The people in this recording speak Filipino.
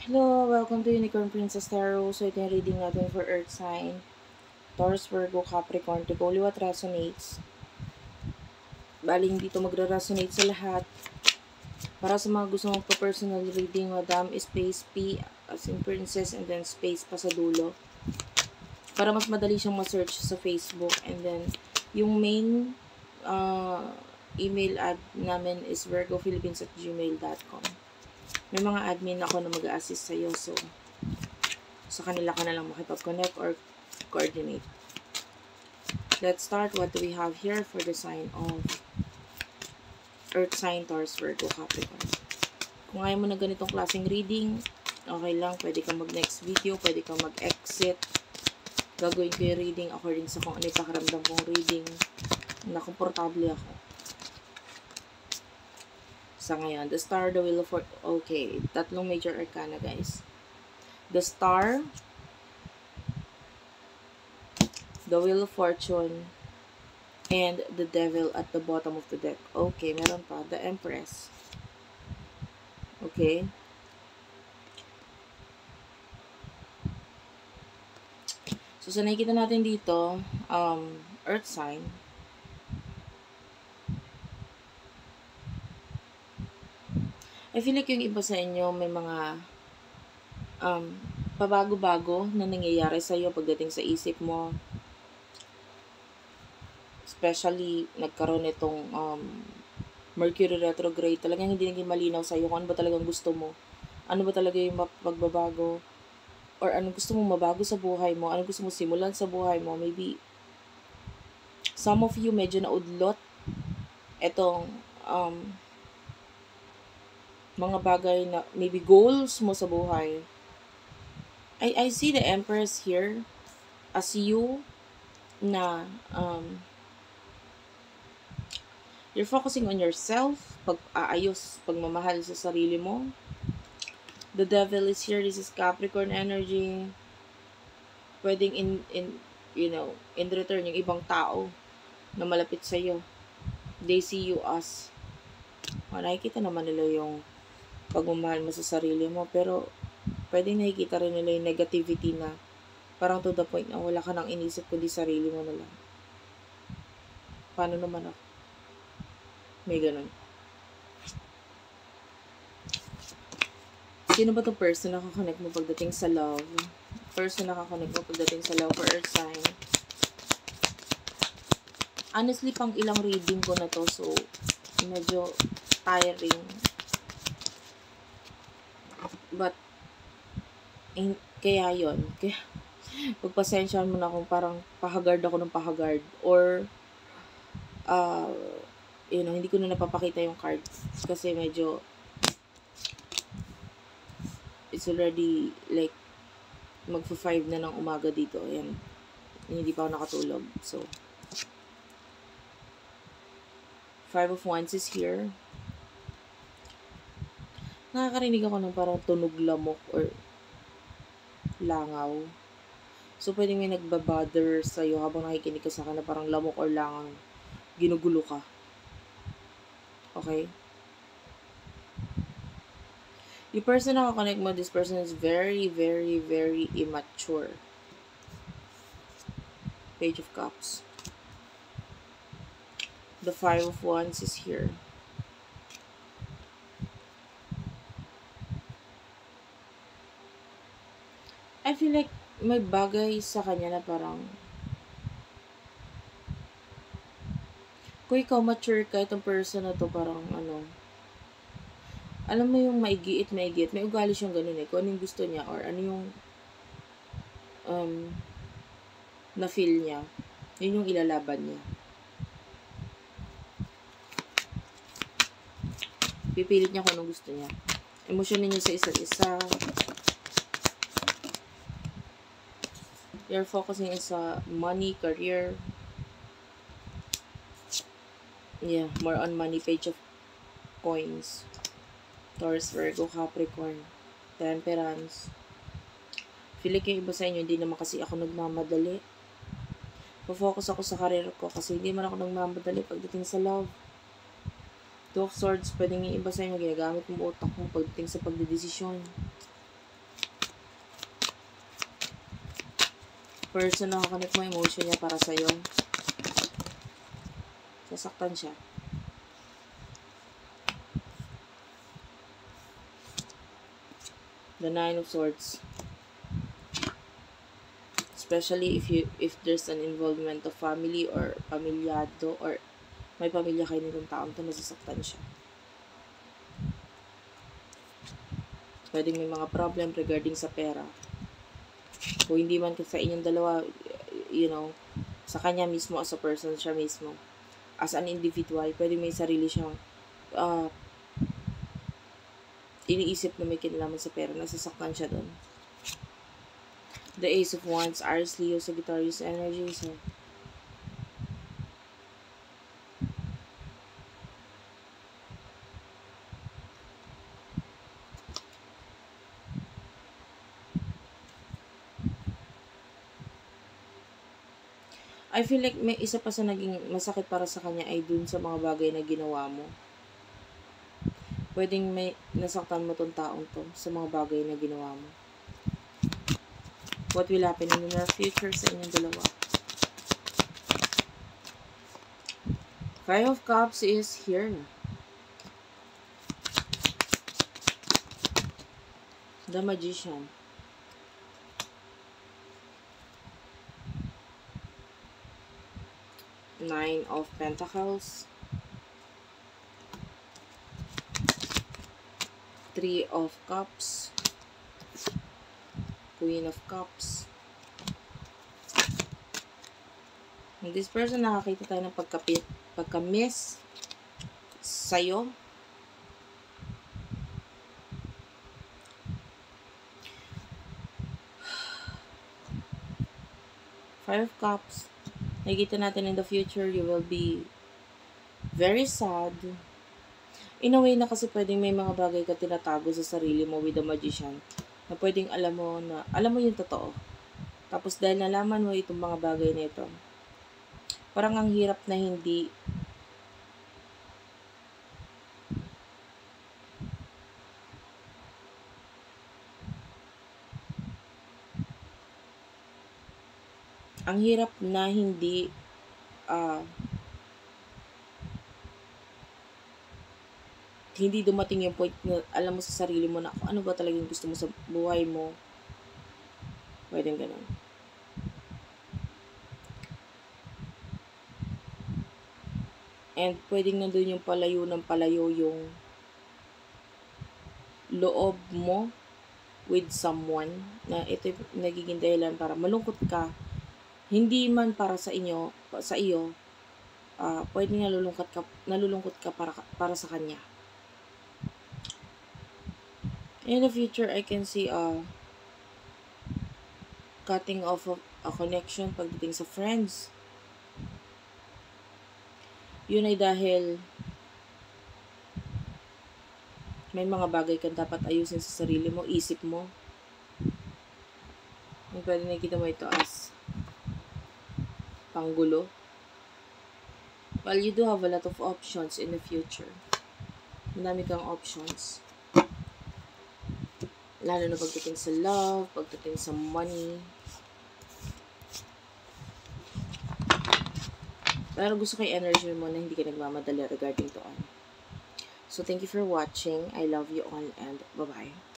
Hello, welcome to Unicorn Princess Tarot. So, ito yung reading natin for Earth Sign, Taurus, Virgo, Capricorn. To go what resonates. Bali, hindi ito magre-resonate sa lahat. Para sa mga gusto magpa-personal reading, Madam, space P as in Princess, and then space pa sa dulo. Para mas madali siyang ma-search sa Facebook. And then, yung main email ad namin is virgophilippines@gmail.com. May mga admin ako na mag-a-assist sa'yo. So, sa kanila ka na lang makipag-connect or coordinate. Let's start. What do we have here for the sign of Earth sign, Taurus, Virgo, Capricorn? Kung ayaw mo na ganitong klaseng reading, okay lang. Pwede kang mag-next video. Pwede kang mag-exit. Gagawin ko yung reading according sa kung ano yung pakiramdam kong reading na komportable ako. Sa ngayon, the Star, the Wheel of Fortune. Okay, tatlong major arcana, guys. The Star, the Wheel of Fortune, and the Devil at the bottom of the deck. Okay, meron pa. The Empress. Okay. So, sa nakikita natin dito, Earth sign. I feel like yung iba sa inyo may mga pabago-bago na nangyayari sa iyo pagdating sa isip mo. Especially, nagkaroon itong Mercury retrograde. Talagang hindi naging malinaw sa iyo kung ano ba talagang gusto mo. Ano ba talaga yung pagbabago? Or ano gusto mo mabago sa buhay mo? Ano gusto mo simulan sa buhay mo? Maybe, some of you medyo naudlot itong mga bagay na maybe goals mo sa buhay. I see the Empress here as you na you're focusing on yourself, pag-aayos, pagmamahal sa sarili mo. The Devil is here. This is Capricorn energy. Pwedeng in return, yung ibang tao na malapit sa iyo, they see you as, nakikita naman nila yung pagmamahal mo sa sarili mo, pero pwedeng nakikita rin nila yung negativity na parang to the point na wala ka nang inisip kundi sarili mo na lang. Paano naman ako? May ganun. Sino ba itong person na nakakonect mo pagdating sa love? Person na nakakonect mo pagdating sa love for Earth sign. Honestly, pang ilang reading ko na to, so medyo tiring. But, kaya yon. Kaya, pagpasensyahan mo na kung parang pahagard ako ng pahagard. Or, hindi ko na napapakita yung cards. Kasi medyo, it's already like, magpa-5 na ng umaga dito. Ayan. Hindi pa ako nakatulog. So, 5 of Wands is here. Nakakarinig ako ng parang tunog lamok or langaw. So, pwedeng may nagbabother sa'yo habang nakikinig ka sa akin na parang lamok or langaw. Ginugulo ka. Okay? Yung person na nakakonect mo, this person is very, very, very immature. Page of Cups. The 5 of Wands is here. I feel like may bagay sa kanya na parang kung ikaw mature ka, itong person na to parang alam mo yung maigiit, may ugali siyang ganun kung ano yung gusto niya or ano yung na-feel niya, yun yung ilalaban niya. Pipilit niya kung anong gusto niya. Emosyon niyo sa isa't isa. You're focusing sa money, career. Yeah, more on money. Page of Coins. Taurus, Virgo, Capricorn. Temperance. Feel like yung iba sa inyo, hindi naman kasi ako nagmamadali. Focus ako sa career ko kasi hindi man ako nagmamadali pagdating sa love. Two of Swords, pwedeng yung iba sa inyo, ginagamit mo utak mo pagdating sa pagdedesisyon. person na kakonect mo, emotion niya para sa'yo. Sasaktan siya. The Nine of Swords. Especially if there's an involvement of family or pamilyado or may pamilya kayo nitong taon to, nasasaktan siya. Pwedeng may mga problem regarding sa pera. Kung hindi man sa inyong dalawa, you know, sa kanya mismo as a person, siya mismo. As an individual, pwedeng may sarili siyang iniisip na may kinalaman sa pera, nasasaktan siya doon. The Ace of Wands, Aries, Leo, Sagittarius energy. So, I feel like may isa pa sa naging masakit para sa kanya ay dun sa mga bagay na ginawa mo. Pwedeng may nasaktan mo tong taong to sa mga bagay na ginawa mo. What will happen in the near future sa inyong dalawa? Five of Cups is here. The Magician. Nine of Pentacles. Three of Cups. Queen of Cups. And this person, nakakita tayo ng pagka-miss sa'yo. Five of Cups. Nakikita natin in the future, you will be very sad. In a way na kasi pwedeng may mga bagay ka tinatago sa sarili mo with the Magician. Na pwedeng alam mo yung totoo. Tapos dahil nalaman mo itong mga bagay na ito, parang ang hirap na hindi hindi dumating yung point na alam mo sa sarili mo na kung ano ba talagang gusto mo sa buhay mo. Pwedeng ganun. And pwedeng nandun yung palayo ng palayo yung loob mo with someone na ito nagiging dahilan para malungkot ka. Hindi man para sa iyo, pwedeng nalulungkot ka para sa kanya. In the future, I can see cutting off of a connection pagdating sa friends. Yun ay dahil may mga bagay kang dapat ayusin sa sarili mo, isip mo. Yung pwede nakikita mo ito as panggulo. Well, you do have a lot of options in the future. Madami kang options. Lalo na pagdating sa love, pagdating sa money. Pero gusto ko yung energy mo na hindi ka nagmamadali regarding to on. So, thank you for watching. I love you all and bye-bye.